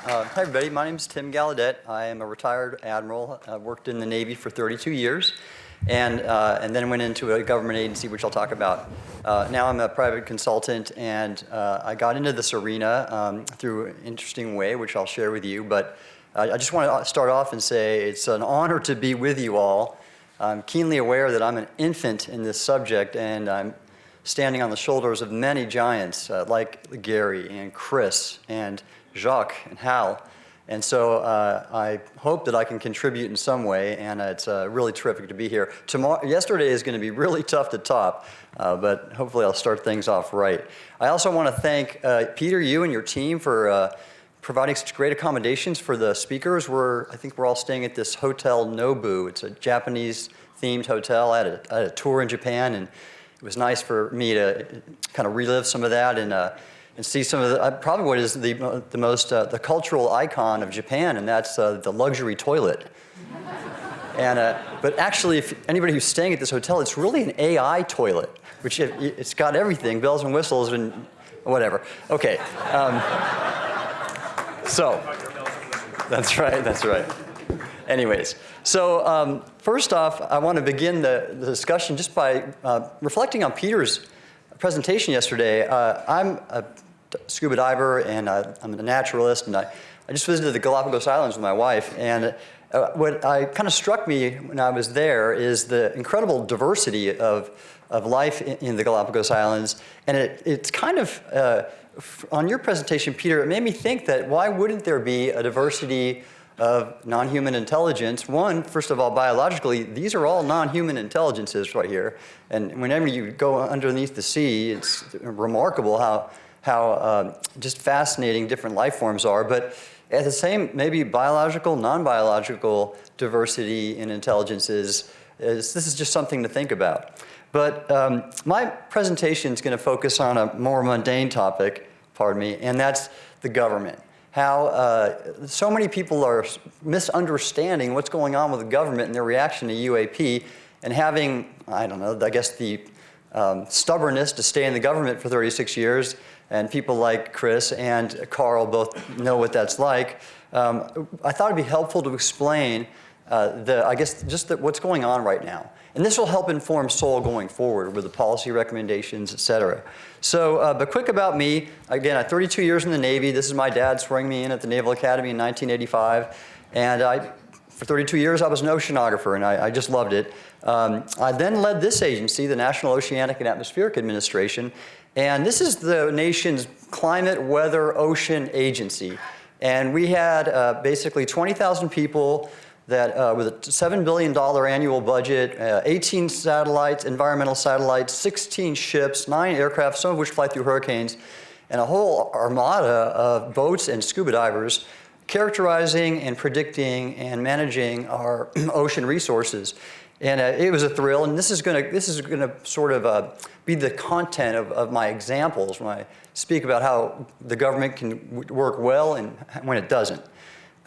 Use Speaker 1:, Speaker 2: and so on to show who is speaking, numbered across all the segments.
Speaker 1: Hi everybody, my name is Tim Gallaudet. I am a retired admiral. I worked in the Navy for 32 years and then went into a government agency, which I'll talk about. Now I'm a private consultant, and I got into this arena through an interesting way, which I'll share with you. But I just want to start off and say it's an honor to be with you all. I'm keenly aware that I'm an infant in this subject, and I'm standing on the shoulders of many giants like Gary and Chris and Jacques and Hal. And so I hope that I can contribute in some way, and it's really terrific to be here. Yesterday is going to be really tough to top, but hopefully I'll start things off right. I also want to thank Peter, you and your team for providing such great accommodations for the speakers. I think we're all staying at this Hotel Nobu. It's a Japanese-themed hotel. I had a tour in Japan, and it was nice for me to kind of relive some of that and see some of probably what is the most the cultural icon of Japan, and that's the luxury toilet. And but actually, if anybody who's staying at this hotel, it's really an AI toilet, which it's got everything, bells and whistles and whatever. Okay. So that's right. Anyways, so first off, I want to begin the discussion just by reflecting on Peter's presentation yesterday. I'm a scuba diver, and I'm a naturalist, and I just visited the Galapagos Islands with my wife, and what kind of struck me when I was there is the incredible diversity of life in the Galapagos Islands, and it's kind of, on your presentation, Peter, it made me think that why wouldn't there be a diversity of non-human intelligence? One, first of all, biologically, these are all non-human intelligences right here, and whenever you go underneath the sea, it's remarkable how just fascinating different life forms are, but at the same, maybe biological, non-biological diversity in intelligences, this is just something to think about. But my presentation is going to focus on a more mundane topic, pardon me, and that's the government. How so many people are misunderstanding what's going on with the government and their reaction to UAP, and having, I don't know, I guess the stubbornness to stay in the government for 36 years, and people like Chris and Carl both know what that's like. I thought it'd be helpful to explain what's going on right now. And this will help inform SOL going forward with the policy recommendations, et cetera. So, but quick about me. Again, I had 32 years in the Navy. This is my dad swearing me in at the Naval Academy in 1985. And for 32 years, I was an oceanographer, and I just loved it. I then led this agency, the National Oceanic and Atmospheric Administration, and this is the nation's climate, weather, ocean agency. And we had basically 20,000 people that with a $7 billion annual budget, 18 satellites, environmental satellites, 16 ships, 9 aircraft, some of which fly through hurricanes, and a whole armada of boats and scuba divers characterizing and predicting and managing our ocean resources. And it was a thrill, and this is gonna sort of be the content of my examples when I speak about how the government can work well and when it doesn't.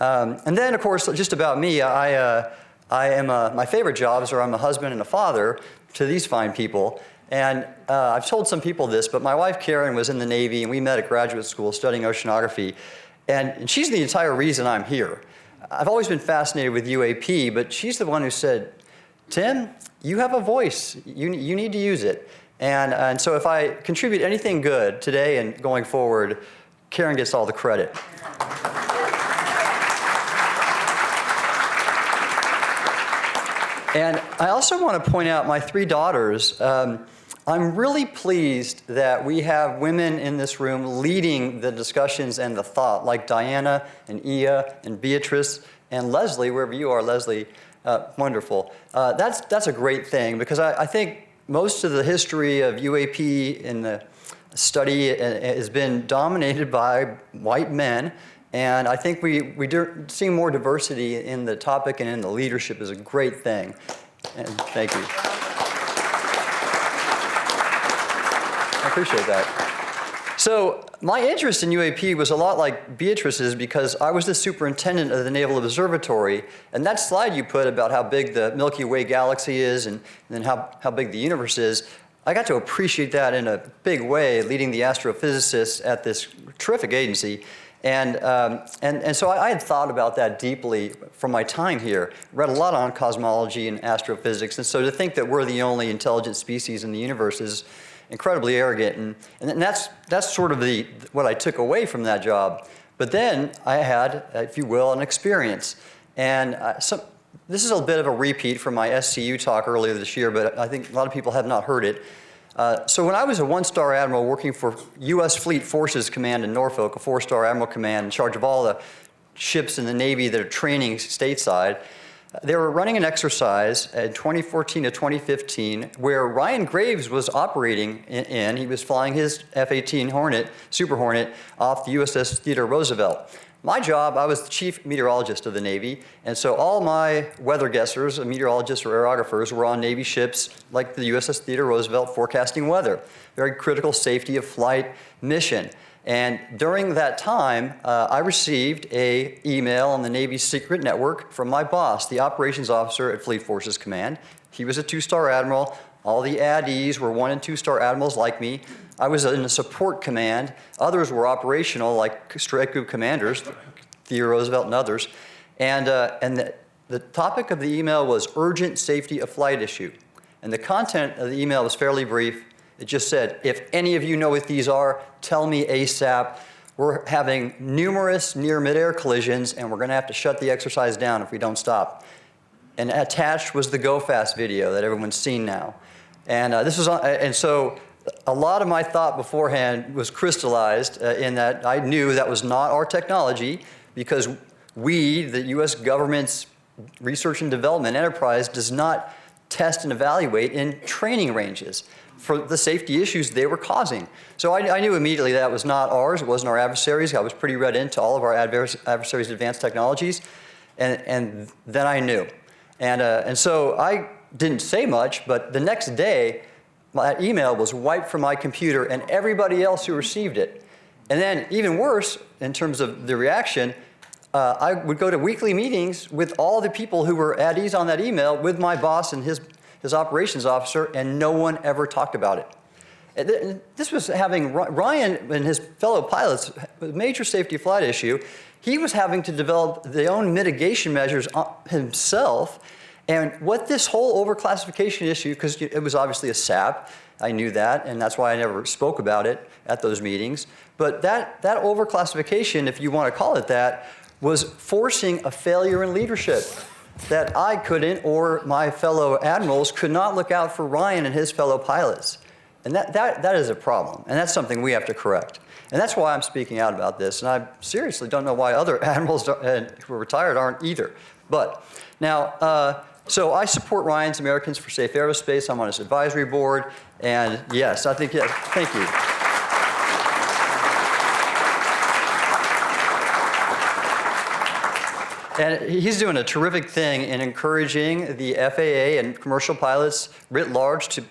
Speaker 1: And then, of course, just about me, I am my favorite jobs are I'm a husband and a father to these fine people. And I've told some people this, but my wife Karen was in the Navy, and we met at graduate school studying oceanography, and she's the entire reason I'm here. I've always been fascinated with UAP, but she's the one who said, Tim, you have a voice. You need to use it. And so if I contribute anything good today and going forward, Karen gets all the credit. And I also want to point out my 3 daughters. I'm really pleased that we have women in this room leading the discussions and the thought, like Diana and Ia and Beatrice and Leslie, wherever you are, Leslie. Wonderful. That's a great thing, because I think most of the history of UAP in the study has been dominated by white men, and I think seeing more diversity in the topic and in the leadership is a great thing. And thank you. I appreciate that. So my interest in UAP was a lot like Beatrice's, because I was the superintendent of the Naval Observatory, and that slide you put about how big the Milky Way galaxy is and then how big the universe is, I got to appreciate that in a big way, leading the astrophysicists at this terrific agency. And so I had thought about that deeply from my time here, read a lot on cosmology and astrophysics, and so to think that we're the only intelligent species in the universe is incredibly arrogant, and that's sort of what I took away from that job. But then I had, if you will, an experience, and this is a bit of a repeat from my SCU talk earlier this year, but I think a lot of people have not heard it. So when I was a one-star admiral working for U.S. Fleet Forces Command in Norfolk, a four-star admiral command in charge of all the ships in the Navy that are training stateside, they were running an exercise in 2014 to 2015 where Ryan Graves was operating in. He was flying his F-18 Hornet, Super Hornet, off the USS Theodore Roosevelt. My job, I was the chief meteorologist of the Navy, and so all my weather guessers, meteorologists or aerographers, were on Navy ships like the USS Theodore Roosevelt forecasting weather. Very critical safety of flight mission. And during that time, I received an email on the Navy's secret network from my boss, the operations officer at Fleet Forces Command. He was a two-star admiral. All the addies were one- and two-star admirals like me. I was in a support command. Others were operational, like strike group commanders, Theodore Roosevelt and others. And the topic of the email was urgent safety of flight issue. And the content of the email was fairly brief. It just said, if any of you know what these are, tell me ASAP. We're having numerous near midair collisions, and we're going to have to shut the exercise down if we don't stop. And attached was the Go Fast video that everyone's seen now. And so a lot of my thought beforehand was crystallized in that I knew that was not our technology, because we, the U.S. government's research and development enterprise, does not test and evaluate in training ranges for the safety issues they were causing. So I knew immediately that was not ours, it wasn't our adversaries. I was pretty read into all of our adversaries' advanced technologies, and then I knew. And so I didn't say much, but the next day, my email was wiped from my computer and everybody else who received it. And then even worse, in terms of the reaction, I would go to weekly meetings with all the people who were at ease on that email with my boss and his operations officer, and no one ever talked about it. And this was having Ryan and his fellow pilots, a major safety flight issue. He was having to develop their own mitigation measures himself. And what this whole overclassification issue, because it was obviously a SAP, I knew that, and that's why I never spoke about it at those meetings. But that overclassification, if you want to call it that, was forcing a failure in leadership. That I couldn't, or my fellow admirals could not look out for Ryan and his fellow pilots. And that is a problem, and that's something we have to correct. And that's why I'm speaking out about this, and I seriously don't know why other admirals who are retired aren't either. But now, so I support Ryan's Americans for Safe Aerospace. I'm on his advisory board, and yes, I think, yes, thank you. And he's doing a terrific thing in encouraging the FAA and commercial pilots writ large to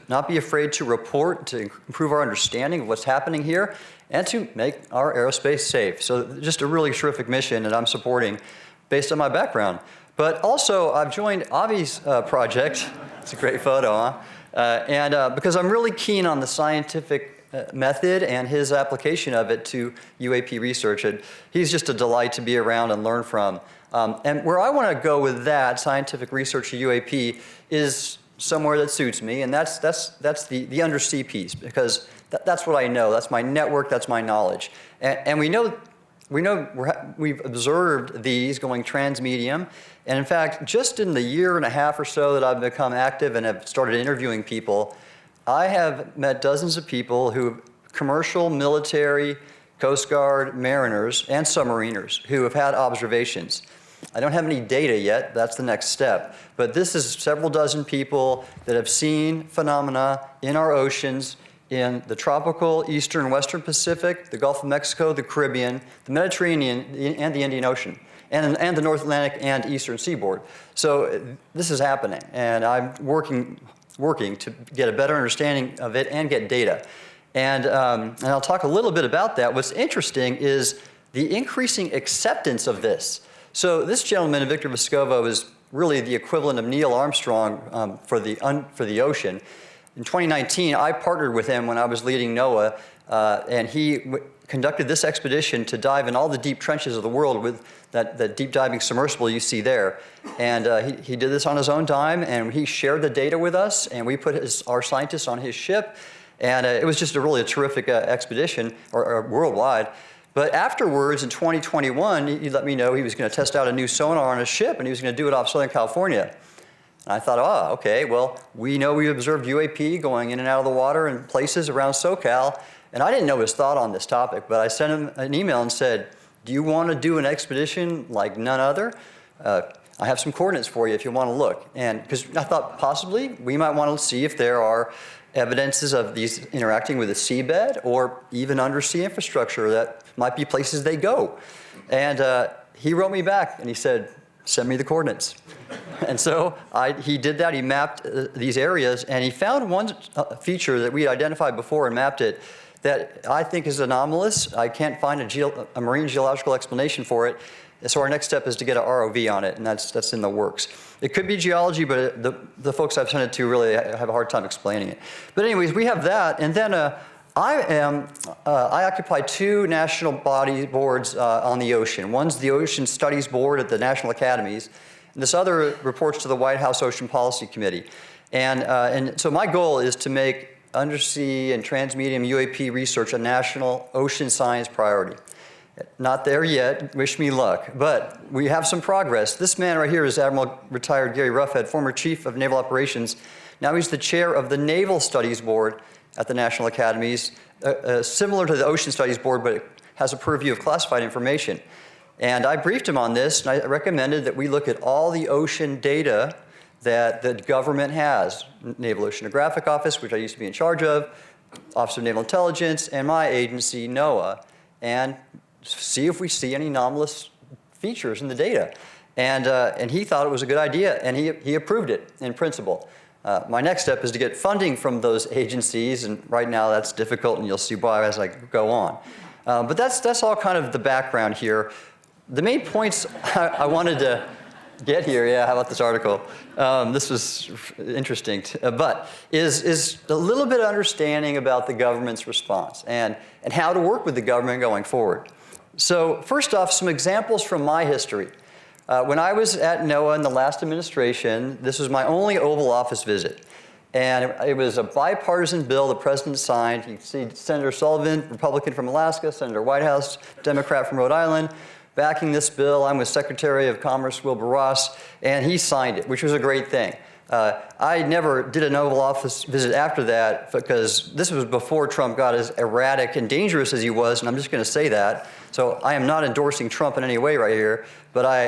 Speaker 1: not be afraid to report, to improve our understanding of what's happening here, and to make our aerospace safe. So just a really terrific mission that I'm supporting based on my background. But also, I've joined Avi's project. It's a great photo, huh? Because I'm really keen on the scientific method and his application of it to UAP research. And he's just a delight to be around and learn from. And where I want to go with that scientific research at UAP is somewhere that suits me, and that's the undersea piece, because that's what I know. That's my network. That's my knowledge. And we've observed these going transmedium. And in fact, just in the year and a half or so that I've become active and have started interviewing people, I have met dozens of people who, commercial, military, Coast Guard, mariners, and submariners who have had observations. I don't have any data yet, that's the next step. But this is several dozen people that have seen phenomena in our oceans, in the tropical, eastern, and western Pacific, the Gulf of Mexico, the Caribbean, the Mediterranean, and the Indian Ocean, and the North Atlantic and eastern seaboard. So this is happening, and I'm working to get a better understanding of it and get data. And I'll talk a little bit about that. What's interesting is the increasing acceptance of this. So this gentleman, Victor Vescovo, is really the equivalent of Neil Armstrong for the ocean. In 2019, I partnered with him when I was leading NOAA, and he conducted this expedition to dive in all the deep trenches of the world with that deep diving submersible you see there. And he did this on his own dime, and he shared the data with us, and we put our scientists on his ship. And it was just a terrific expedition, or worldwide. But afterwards, in 2021, he let me know he was going to test out a new sonar on his ship, and he was going to do it off Southern California. And I thought, oh, okay, well, we know we observed UAP going in and out of the water in places around SoCal. And I didn't know his thought on this topic, but I sent him an email and said, do you want to do an expedition like none other? I have some coordinates for you if you want to look. And because I thought possibly we might want to see if there are evidences of these interacting with the seabed or even undersea infrastructure that might be places they go. And he wrote me back and he said, send me the coordinates. And so he did that. He mapped these areas, and he found one feature that we had identified before and mapped it that I think is anomalous. I can't find a marine geological explanation for it. So our next step is to get an ROV on it, and that's in the works. It could be geology, but the folks I've sent it to really have a hard time explaining it. But anyways, we have that, and then I occupy two national body boards on the ocean. One's the Ocean Studies Board at the National Academies, and this other reports to the White House Ocean Policy Committee. And so my goal is to make undersea and transmedium UAP research a national ocean science priority. Not there yet, wish me luck, but we have some progress. This man right here is Admiral retired Gary Roughead, former Chief of Naval Operations. Now he's the chair of the Naval Studies Board at the National Academies, similar to the Ocean Studies Board, but it has a purview of classified information. And I briefed him on this, and I recommended that we look at all the ocean data that the government has. Naval Oceanographic Office, which I used to be in charge of, Office of Naval Intelligence, and my agency, NOAA, and see if we see any anomalous features in the data. And he thought it was a good idea, and he approved it in principle. My next step is to get funding from those agencies, and right now that's difficult, and you'll see why as I go on. But that's all kind of the background here. The main points I wanted to get here, yeah, how about this article? This was interesting, but is a little bit of understanding about the government's response and how to work with the government going forward. So first off, some examples from my history. When I was at NOAA in the last administration, this was my only Oval Office visit. And it was a bipartisan bill the president signed. You see Senator Sullivan, Republican from Alaska, Senator Whitehouse, Democrat from Rhode Island, backing this bill. I'm with Secretary of Commerce Wilbur Ross, and he signed it, which was a great thing. I never did an Oval Office visit after that because this was before Trump got as erratic and dangerous as he was, and I'm just going to say that. So I am not endorsing Trump in any way right here, but I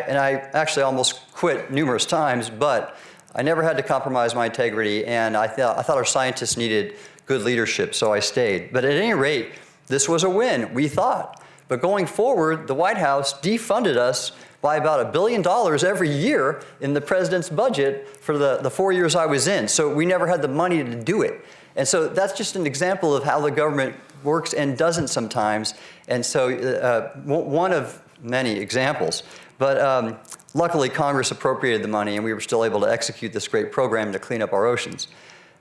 Speaker 1: actually almost quit numerous times, but I never had to compromise my integrity, and I thought our scientists needed good leadership, so I stayed. But at any rate, this was a win, we thought. But going forward, the White House defunded us by about $1 billion every year in the president's budget for the 4 years I was in. So we never had the money to do it. And so that's just an example of how the government works and doesn't sometimes. And so one of many examples. But luckily, Congress appropriated the money, and we were still able to execute this great program to clean up our oceans.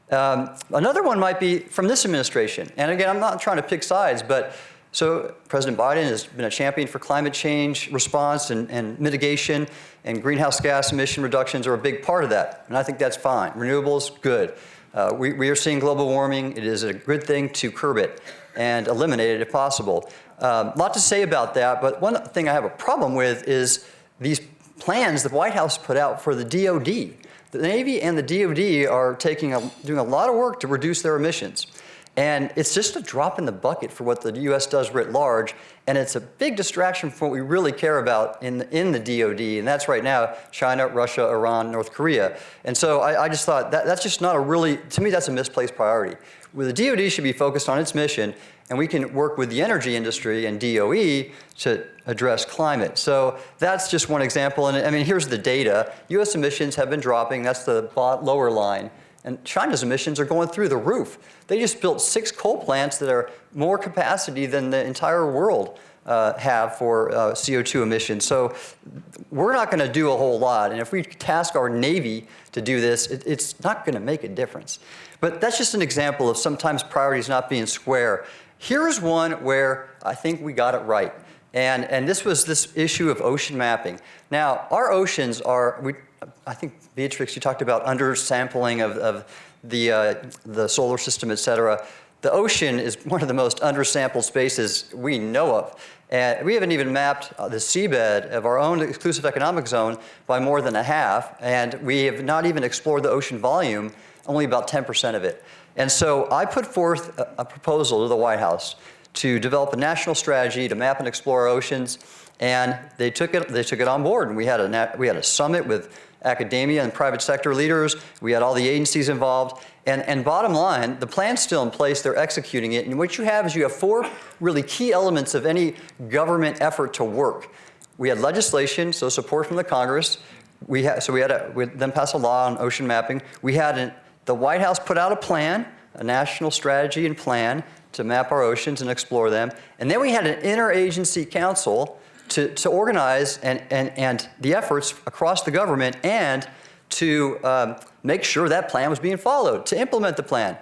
Speaker 1: Another one might be from this administration. And again, I'm not trying to pick sides, but so President Biden has been a champion for climate change response and mitigation, and greenhouse gas emission reductions are a big part of that. And I think that's fine. Renewables, good. We are seeing global warming. It is a good thing to curb it and eliminate it if possible. A lot to say about that, but one thing I have a problem with is these plans the White House put out for the DoD. The Navy and the DoD are doing a lot of work to reduce their emissions. And it's just a drop in the bucket for what the U.S. does writ large, and it's a big distraction from what we really care about in the DoD, and that's right now China, Russia, Iran, North Korea. And so I just thought that's just not to me that's a misplaced priority. Well, the DoD should be focused on its mission, and we can work with the energy industry and DOE to address climate. So that's just one example, and I mean, here's the data. U.S. emissions have been dropping, that's the lower line. And China's emissions are going through the roof. They just built 6 coal plants that are more capacity than the entire world have for CO2 emissions. So we're not going to do a whole lot. And if we task our Navy to do this, it's not going to make a difference. But that's just an example of sometimes priorities not being square. Here's one where I think we got it right. And this was this issue of ocean mapping. Now, our oceans are, I think, Beatrix, you talked about undersampling of the solar system, et cetera. The ocean is one of the most undersampled spaces we know of. And we haven't even mapped the seabed of our own exclusive economic zone by more than a half, and we have not even explored the ocean volume, only about 10% of it. And so I put forth a proposal to the White House to develop a national strategy to map and explore our oceans, and they took it on board. And we had a summit with academia and private sector leaders. We had all the agencies involved. And bottom line, the plan's still in place. They're executing it. And what you have is you have four really key elements of any government effort to work. We had legislation, so support from the Congress. We then pass a law on ocean mapping. We had the White House put out a plan, a national strategy and plan to map our oceans and explore them. And then we had an interagency council to organize and the efforts across the government and to make sure that plan was being followed, to implement the plan.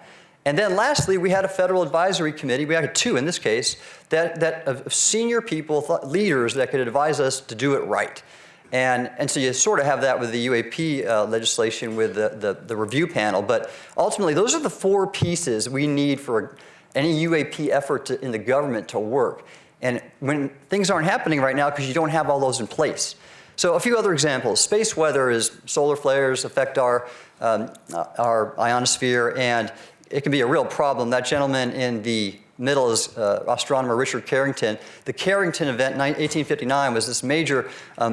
Speaker 1: And then lastly, we had a federal advisory committee, we had two in this case, that of senior people, leaders that could advise us to do it right. And so you sort of have that with the UAP legislation with the review panel, but ultimately those are the four pieces we need for any UAP effort in the government to work. And when things aren't happening right now because you don't have all those in place. So a few other examples. Space weather is solar flares affect our ionosphere, and it can be a real problem. That gentleman in the middle is astronomer Richard Carrington. The Carrington event in 1859 was this major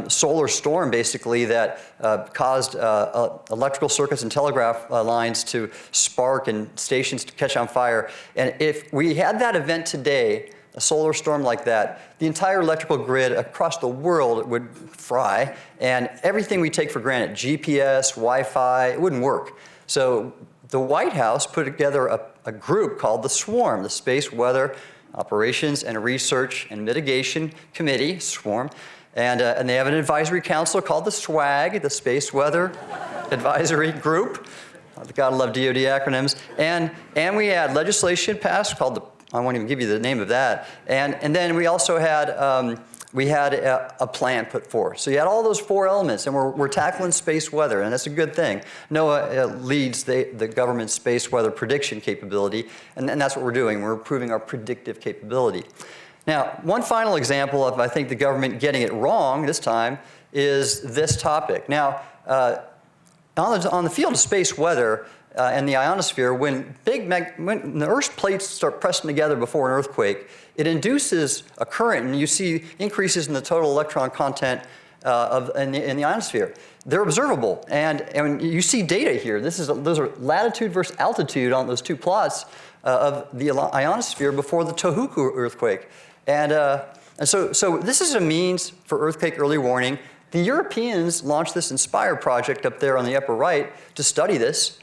Speaker 1: solar storm, basically, that caused electrical circuits and telegraph lines to spark and stations to catch on fire. And if we had that event today, a solar storm like that, the entire electrical grid across the world would fry, and everything we take for granted, GPS, Wi-Fi, it wouldn't work. So the White House put together a group called the SWARM, the Space Weather Operations and Research and Mitigation Committee, SWARM, and they have an advisory council called the SWAG, the Space Weather Advisory Group. Gotta love DoD acronyms. And we had legislation passed called I won't even give you the name of that. And then we also had a plan put forth. So you had all those four elements, and we're tackling space weather, and that's a good thing. NOAA leads the government's space weather prediction capability, and that's what we're doing. We're improving our predictive capability. Now, one final example of, I think, the government getting it wrong this time is this topic. Now, on the field of space weather, and the ionosphere, when the Earth's plates start pressing together before an earthquake, it induces a current, and you see increases in the total electron content in the ionosphere. They're observable, and you see data here. Those are latitude versus altitude on those two plots of the ionosphere before the Tohoku earthquake, and so this is a means for earthquake early warning. The Europeans launched this INSPIRE project up there on the upper right to study this.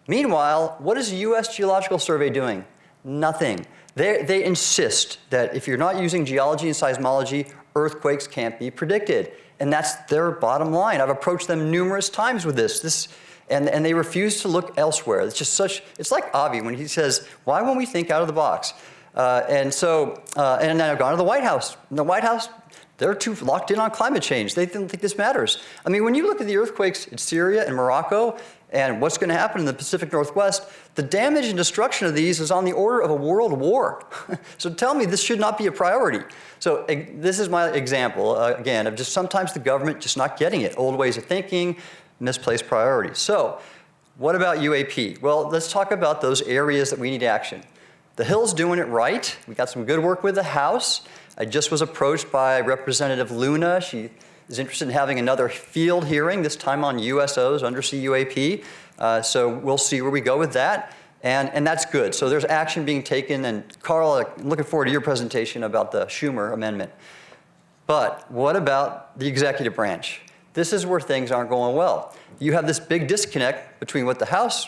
Speaker 1: Meanwhile, what is the U.S. Geological Survey doing? Nothing. They insist that if you're not using geology and seismology, earthquakes can't be predicted. And that's their bottom line. I've approached them numerous times with this and they refuse to look elsewhere. It's just it's like Avi when he says, why won't we think out of the box? And then I've gone to the White House. In the White House, they're too locked in on climate change. They don't think this matters. I mean, when you look at the earthquakes in Syria and Morocco, and what's going to happen in the Pacific Northwest, the damage and destruction of these is on the order of a world war. So tell me this should not be a priority. So this is my example, again, of just sometimes the government just not getting it. Old ways of thinking, misplaced priorities. So what about UAP? Well, let's talk about those areas that we need action. The Hill's doing it right. We got some good work with the House. I just was approached by Representative Luna. She is interested in having another field hearing, this time on USOs, undersea UAP. So we'll see where we go with that. And that's good. So there's action being taken. And Carl, I'm looking forward to your presentation about the Schumer amendment. But what about the executive branch? This is where things aren't going well. You have this big disconnect between what the House,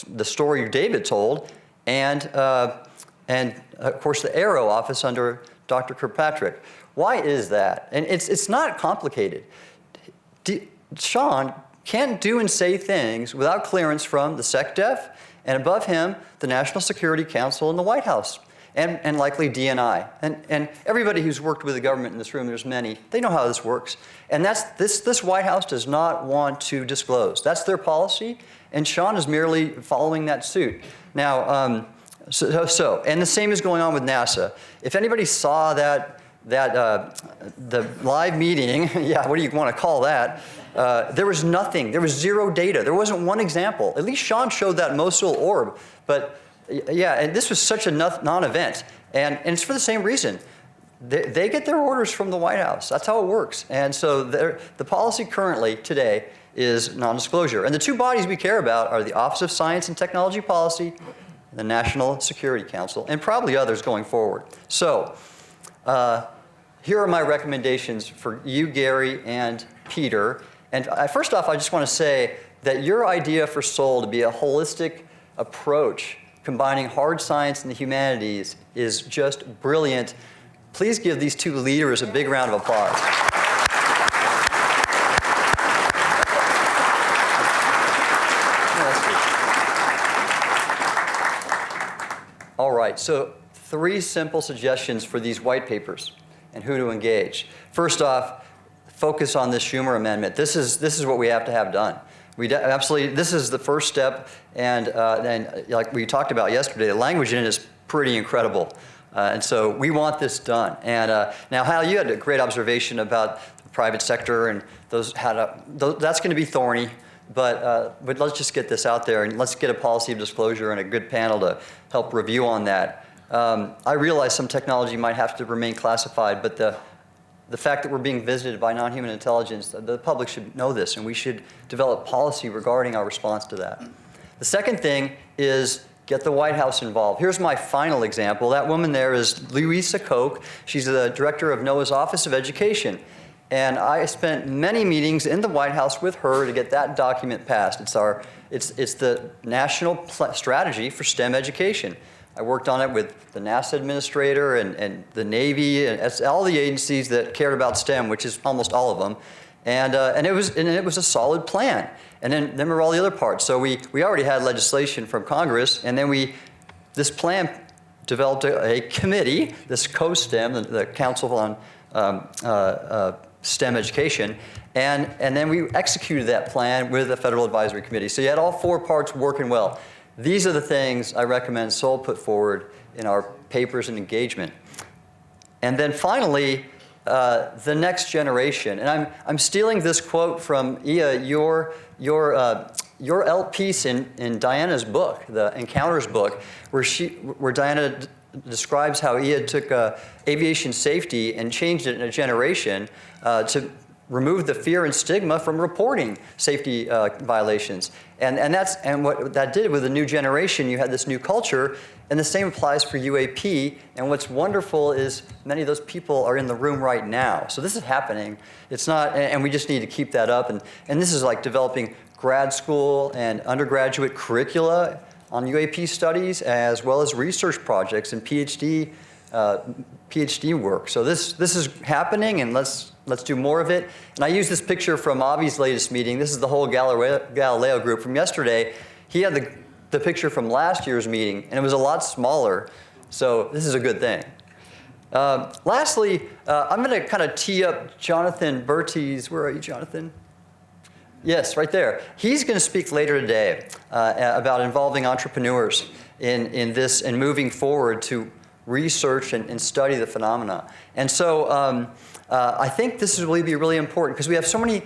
Speaker 1: the story David told, and of course the Aero office under Dr. Kirkpatrick. Why is that? And it's not complicated. Sean can't do and say things without clearance from the SecDef and above him, the National Security Council and the White House. and likely D&I. And everybody who's worked with the government in this room, there's many, they know how this works. And this White House does not want to disclose. That's their policy, and Sean is merely following that suit. Now, and the same is going on with NASA. If anybody saw the live meeting, yeah, what do you want to call that? There was nothing. There was zero data. There wasn't one example. At least Sean showed that Mosul orb. But yeah, and this was such a non-event. And it's for the same reason. They get their orders from the White House. That's how it works. And so the policy currently, today, is non-disclosure. And the two bodies we care about are the Office of Science and Technology Policy, and the National Security Council, and probably others going forward. So here are my recommendations for you, Gary, and Peter. And first off, I just want to say that your idea for SOL to be a holistic approach combining hard science and the humanities is just brilliant. Please give these two leaders a big round of applause. All right, so 3 simple suggestions for these white papers and who to engage. First off, focus on this Schumer amendment. This is what we have to have done. Absolutely, this is the first step, and like we talked about yesterday, the language in it is pretty incredible. And so we want this done. And now, Hal, you had a great observation about the private sector and that's going to be thorny. But let's just get this out there, and let's get a policy of disclosure and a good panel to help review on that. I realize some technology might have to remain classified, but the fact that we're being visited by non-human intelligence, the public should know this, and we should develop policy regarding our response to that. The second thing is get the White House involved. Here's my final example. That woman there is Louisa Koch. She's the director of NOAA's Office of Education. And I spent many meetings in the White House with her to get that document passed. It's the national strategy for STEM education. I worked on it with the NASA administrator and the Navy and all the agencies that cared about STEM, which is almost all of them. And it was a solid plan. And then there were all the other parts. So we already had legislation from Congress, and then this plan developed a committee, this COSTEM, the Council on STEM education, and then we executed that plan with the Federal Advisory Committee. So you had all 4 parts working well. These are the things I recommend SOL put forward in our papers and engagement. And then finally, the next generation. And I'm stealing this quote from Ia, your piece in Diana's book, the Encounters book, where Diana describes how Ia took aviation safety and changed it in a generation to remove the fear and stigma from reporting safety violations. And what that did with the new generation, you had this new culture, and the same applies for UAP. And what's wonderful is many of those people are in the room right now. So this is happening. It's not, and we just need to keep that up. And this is like developing grad school and undergraduate curricula on UAP studies, as well as research projects and PhD work. So this is happening, and let's do more of it. And I use this picture from Avi's latest meeting. This is the whole Galileo group from yesterday. He had the picture from last year's meeting, and it was a lot smaller. So this is a good thing. Lastly, I'm going to kind of tee up Jonathan Bertes. Where are you, Jonathan? Yes, right there. He's going to speak later today about involving entrepreneurs in this and moving forward to research and study the phenomena. And so I think this will be really important because we have so many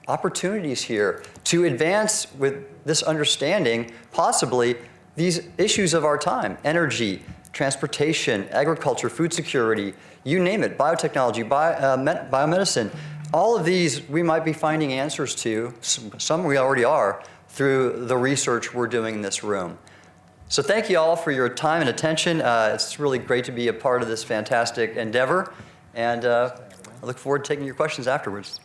Speaker 1: opportunities here to advance with this understanding, possibly, these issues of our time: energy, transportation, agriculture, food security, you name it, biotechnology, biomedicine. All of these we might be finding answers to, some we already are, through the research we're doing in this room. So thank you all for your time and attention. It's really great to be a part of this fantastic endeavor, and I look forward to taking your questions afterwards.